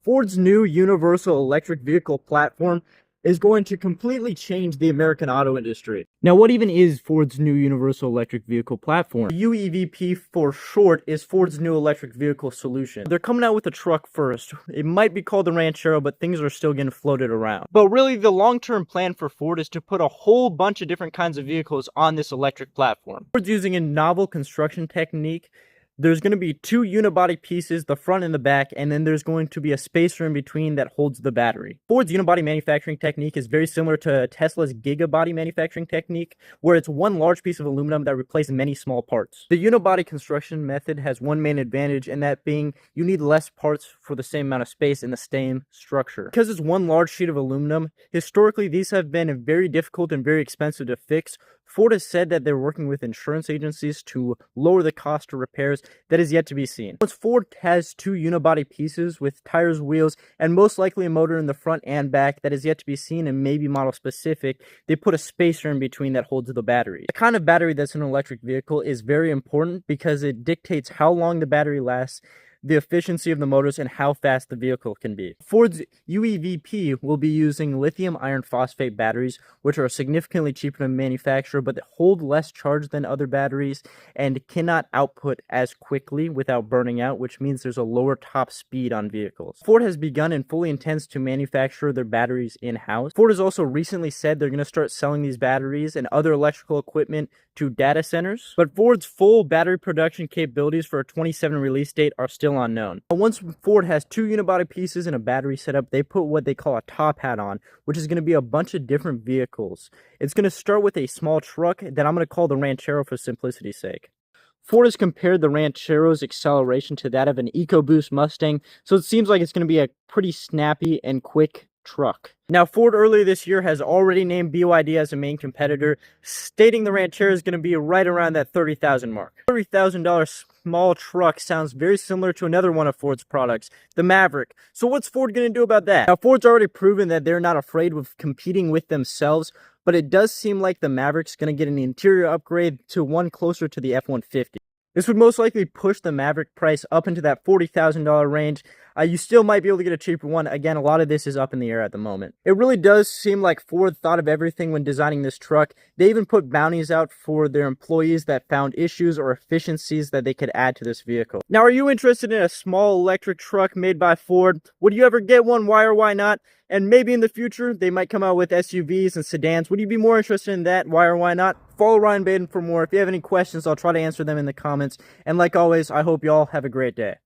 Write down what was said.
Ford's new universal electric vehicle platform is going to completely change the American auto industry. Now, what even is Ford's new universal electric vehicle platform? UEVP for short is Ford's new electric vehicle solution. They're coming out with a truck first. It might be called the Ranchero, but things are still getting floated around. But really, the long-term plan for Ford is to put a whole bunch of different kinds of vehicles on this electric platform. Ford's using a novel construction technique. There's going to be two unibody pieces, the front and the back, and then there's going to be a spacer in between that holds the battery. Ford's unibody manufacturing technique is very similar to Tesla's gigabody manufacturing technique, where it's one large piece of aluminum that replaces many small parts. The unibody construction method has one main advantage, and that being you need less parts for the same amount of space in the same structure. Because it's one large sheet of aluminum, historically these have been very difficult and very expensive to fix. Ford has said that they're working with insurance agencies to lower the cost of repairs. That is yet to be seen. Once Ford has two unibody pieces with tires, wheels, and most likely a motor in the front and back that is yet to be seen and maybe model specific, they put a spacer in between that holds the battery. The kind of battery that's in an electric vehicle is very important because it dictates how long the battery lasts, the efficiency of the motors, and how fast the vehicle can be. Ford's UEVP will be using lithium iron phosphate batteries, which are significantly cheaper to manufacture, but hold less charge than other batteries and cannot output as quickly without burning out, which means there's a lower top speed on vehicles. Ford has begun and fully intends to manufacture their batteries in-house. Ford has also recently said they're going to start selling these batteries and other electrical equipment to data centers, but Ford's full battery production capabilities for a 2027 release date are still unknown. Once Ford has two unibody pieces and a battery setup, they put what they call a top hat on, which is going to be a bunch of different vehicles. It's going to start with a small truck that I'm going to call the Ranchero for simplicity's sake. Ford has compared the Ranchero's acceleration to that of an EcoBoost Mustang, so it seems like it's going to be a pretty snappy and quick truck. Now, Ford earlier this year has already named BYD as a main competitor, stating the Ranchero is going to be right around that $30,000 mark. $30,000 small truck sounds very similar to another one of Ford's products, the Maverick. So what's Ford going to do about that? Now, Ford's already proven that they're not afraid of competing with themselves, but it does seem like the Maverick's going to get an interior upgrade to one closer to the F-150. This would most likely push the Maverick price up into that $40,000 range. You still might be able to get a cheaper one. Again, a lot of this is up in the air at the moment. It really does seem like Ford thought of everything when designing this truck. They even put bounties out for their employees that found issues or efficiencies that they could add to this vehicle. Now, are you interested in a small electric truck made by Ford? Would you ever get one? Why or why not? And maybe in the future, they might come out with SUVs and sedans. Would you be more interested in that? Why or why not? Follow Ryan Baden for more. If you have any questions, I'll try to answer them in the comments. And like always, I hope you all have a great day.